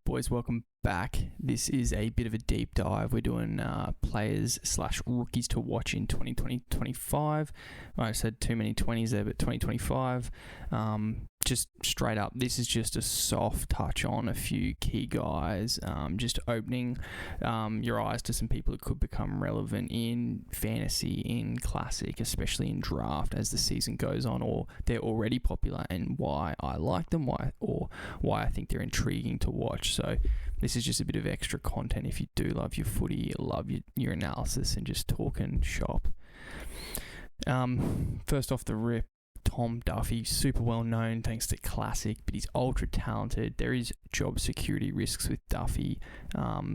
Boys, welcome back. This is a bit of a deep dive. We're doing players/rookies to watch in 2020-25. I said too many 20s there, but 2025. Just straight up, this is just a soft touch on a few key guys. Just opening your eyes to some people that could become relevant in fantasy, in classic, especially in draft as the season goes on, or they're already popular, and why I like them, why I think they're intriguing to watch. So this is just a bit of extra content if you do love your footy, love your analysis and just talking shop. First off the rip, Tom Duffy, super well known thanks to Classic, but he's ultra talented. There is job security risks with Duffy.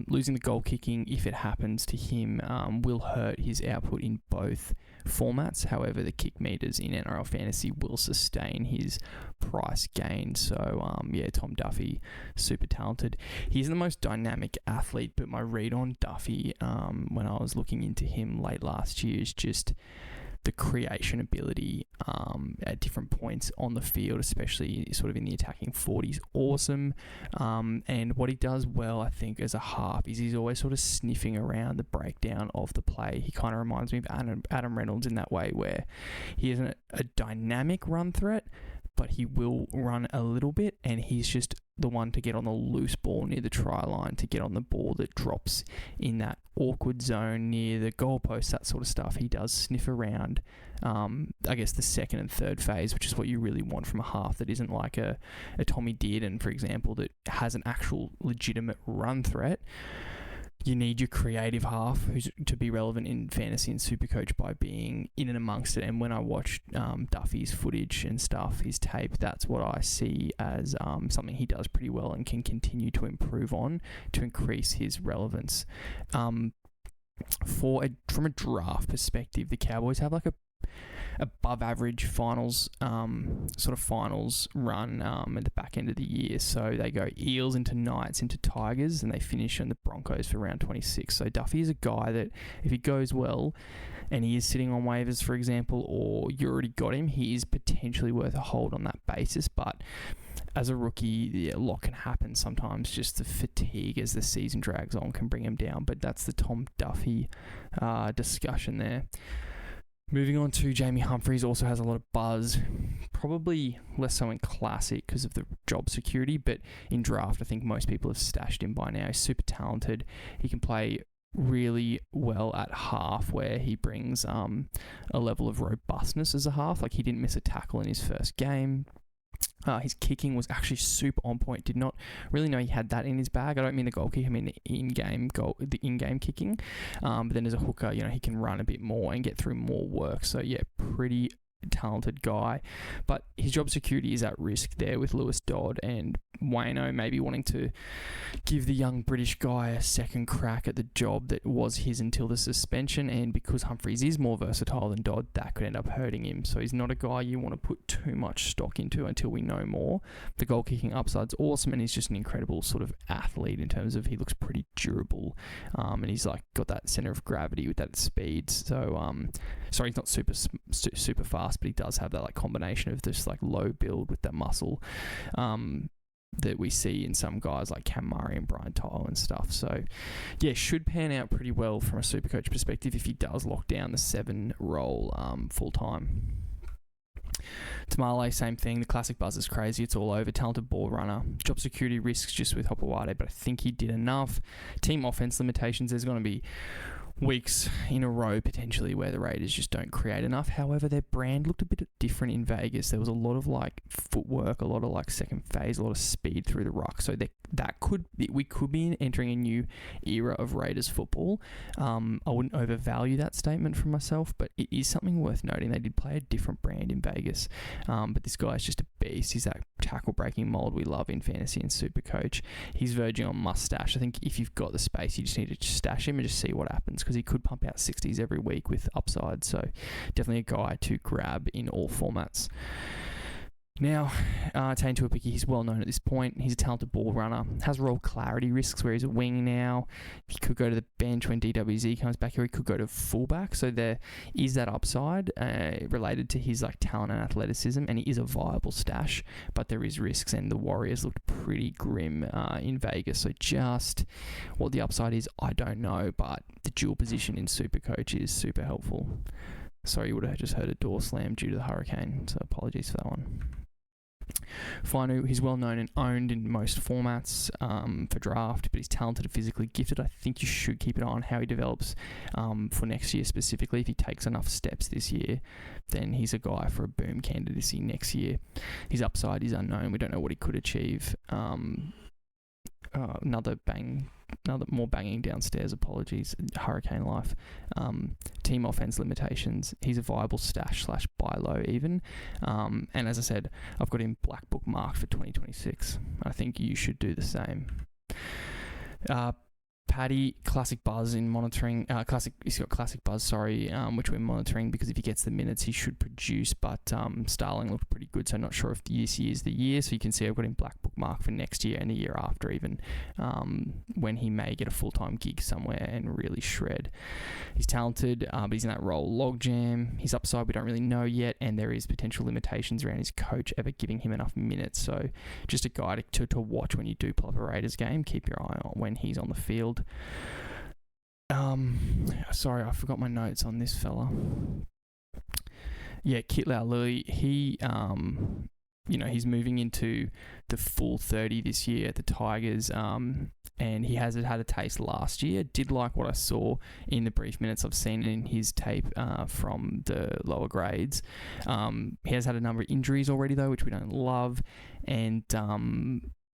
Losing the goal kicking, if it happens to him, will hurt his output in both formats. However, the kick meters in NRL Fantasy will sustain his price gain. So, Tom Duffy, super talented. He's the most dynamic athlete, but my read on Duffy when I was looking into him late last year is just the creation ability at different points on the field, especially sort of in the attacking 40s, awesome. And what he does well, I think, as a half is he's always sort of sniffing around the breakdown of the play. He kind of reminds me of Adam Reynolds in that way, where he isn't a dynamic run threat, but he will run a little bit, and he's just the one to get on the loose ball near the try line, to get on the ball that drops in that awkward zone near the goalpost, that sort of stuff. He does sniff around, I guess, the second and third phase, which is what you really want from a half that isn't like a Tommy Dearden, for example, that has an actual legitimate run threat. You need your creative half who's to be relevant in fantasy and SuperCoach by being in and amongst it. And when I watched Duffy's footage and stuff, his tape, that's what I see as something he does pretty well and can continue to improve on to increase his relevance. From a draft perspective, the Cowboys have like a above average finals run at the back end of the year. So they go Eels into Knights into Tigers, and they finish on the Broncos for round 26. So Duffy is a guy that if he goes well and he is sitting on waivers, for example, or you already got him, he is potentially worth a hold on that basis. But as a rookie, a lot can happen. Sometimes just the fatigue as the season drags on can bring him down. But that's the Tom Duffy discussion there. Moving on to Jamie Humphries, also has a lot of buzz, probably less so in Classic because of the job security, but in draft, I think most people have stashed him by now. He's super talented. He can play really well at half, where he brings a level of robustness as a half. Like, he didn't miss a tackle in his first game. His kicking was actually super on point. Did not really know he had that in his bag. I don't mean the goal kick, I mean the in-game kicking. But then as a hooker, he can run a bit more and get through more work. So yeah, pretty talented guy. But his job security is at risk there with Lewis Dodd and Wayno maybe wanting to give the young British guy a second crack at the job that was his until the suspension. And because Humphries is more versatile than Dodd, that could end up hurting him. So he's not a guy you want to put too much stock into until we know more. The goal kicking upside's awesome, and he's just an incredible sort of athlete in terms of he looks pretty durable, and he's like got that center of gravity with that speed. So sorry, he's not super fast, but he does have that like combination of this like low build with that muscle that we see in some guys like Cam Murray and Brian Tyle and stuff. So yeah, should pan out pretty well from a SuperCoach perspective if he does lock down the 7 role full time. Tamale, same thing. The Classic buzz is crazy. It's all over. Talented ball runner. Job security risks just with Hopewade, but I think he did enough. Team offense limitations. There's going to be weeks in a row potentially where the Raiders just don't create enough. However, their brand looked a bit different in Vegas. There was a lot of like footwork, a lot of like second phase, a lot of speed through the ruck. So we could be entering a new era of Raiders football. I wouldn't overvalue that statement from myself, but it is something worth noting. They did play a different brand in Vegas, but this guy's just a beast. He's that tackle breaking mold we love in fantasy and SuperCoach. He's verging on must-stash. I think if you've got the space, you just need to stash him and just see what happens, because he could pump out 60s every week with upside. So definitely a guy to grab in all formats. Now, Tane Tuapiki, he's well known at this point. He's a talented ball runner. Has role clarity risks where he's a wing now. He could go to the bench when DWZ comes back here. He could go to fullback. So there is that upside related to his like talent and athleticism, and he is a viable stash. But there is risks, and the Warriors looked pretty grim in Vegas. So just what the upside is, I don't know. But the dual position in SuperCoach is super helpful. Sorry, you would have just heard a door slam due to the hurricane. So apologies for that one. Fainu, he's well known and owned in most formats for draft, but he's talented and physically gifted. I think you should keep an eye on how he develops for next year specifically. If he takes enough steps this year, then he's a guy for a boom candidacy next year. His upside is unknown. We don't know what he could achieve. Another more banging downstairs, apologies, hurricane life. Team offense limitations, he's a viable stash / buy low even. And as I said, I've got him black book marked for 2026. I think you should do the same. Paddy, classic buzz in monitoring. He's got classic buzz, which we're monitoring because if he gets the minutes, he should produce. But Starling looked pretty good, so not sure if this year is the year. So you can see I've got him black book mark for next year and the year after, even when he may get a full-time gig somewhere and really shred. He's talented, but he's in that role logjam. His upside we don't really know yet, and there is potential limitations around his coach ever giving him enough minutes. So just a guy to watch when you do pull up a Raiders game. Keep your eye on when he's on the field. Sorry, I forgot my notes on this fella. Yeah, Kit Lowry, he, he's moving into the full 30 this year at the Tigers, and he has had a taste last year. Did like what I saw in the brief minutes I've seen in his tape from the lower grades. He has had a number of injuries already, though, which we don't love, and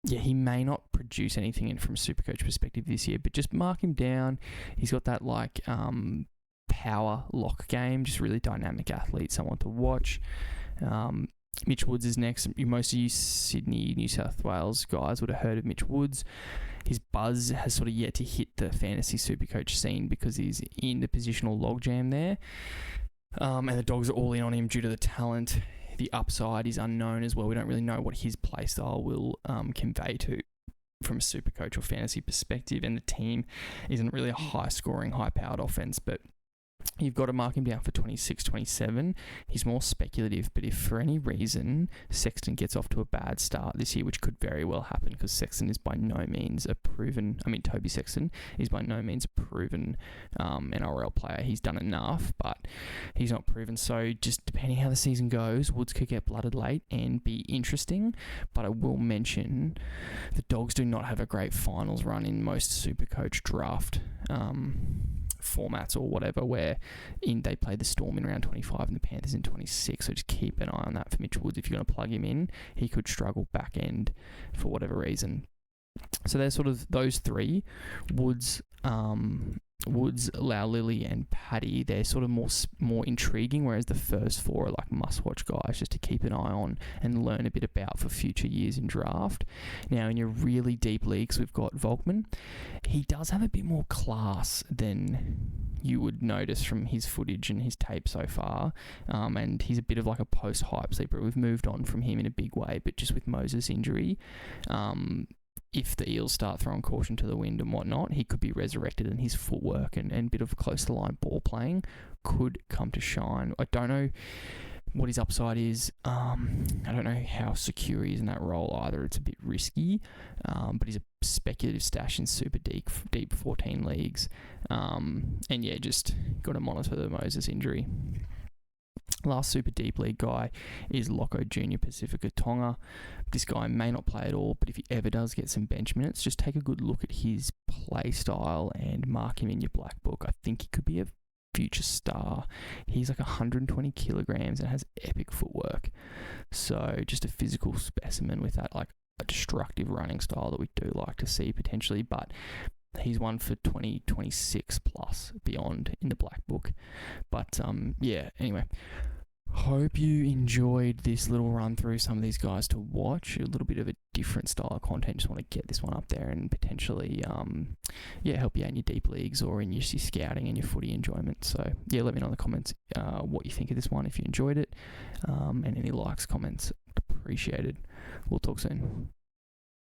yeah, he may not produce anything in from a SuperCoach perspective this year, but just mark him down. He's got that power lock game, just really dynamic athlete, someone to watch. Mitch Woods is next. Most of you Sydney, New South Wales guys would have heard of Mitch Woods. His buzz has sort of yet to hit the fantasy SuperCoach scene because he's in the positional logjam there. And the Dogs are all in on him due to the talent. The upside is unknown as well. We don't really know what his play style will convey to from a SuperCoach or fantasy perspective, and the team isn't really a high-scoring, high-powered offense, but you've got to mark him down for 26, 27. He's more speculative, but if for any reason Sexton gets off to a bad start this year, which could very well happen because Sexton is by no means a proven, Toby Sexton is by no means a proven NRL player. He's done enough, but he's not proven. So just depending how the season goes, Woods could get blooded late and be interesting. But I will mention the Dogs do not have a great finals run in most SuperCoach draft formats or whatever, where they play the Storm in round 25 and the Panthers in 26, so just keep an eye on that for Mitch Woods. If you're going to plug him in, he could struggle back end for whatever reason. So there's sort of those three, Woods, Lily and Paddy. They're sort of more intriguing, whereas the first four are like must-watch guys just to keep an eye on and learn a bit about for future years in draft. Now, in your really deep leagues, we've got Volkman. He does have a bit more class than you would notice from his footage and his tape so far, and he's a bit of like a post-hype sleeper. We've moved on from him in a big way, but just with Moses' injury, if the Eels start throwing caution to the wind and whatnot, he could be resurrected, and his footwork and bit of close-to-line ball playing could come to shine. I don't know what his upside is. I don't know how secure he is in that role either. It's a bit risky, but he's a speculative stash in super deep 14 leagues. And yeah, just got to monitor the Moses injury. Last super deep league guy is Loco Junior Pacifica Tonga. This guy may not play at all, but if he ever does get some bench minutes, just take a good look at his play style and mark him in your black book. I think he could be a future star. He's like 120 kilograms and has epic footwork. So just a physical specimen with that like a destructive running style that we do like to see potentially, but he's one for 2026 plus beyond in the black book. But yeah, anyway, hope you enjoyed this little run through some of these guys to watch. A little bit of a different style of content. Just want to get this one up there and potentially help you out in your deep leagues or in your scouting and your footy enjoyment. So yeah, let me know in the comments what you think of this one if you enjoyed it, and any likes, comments appreciated. We'll talk soon.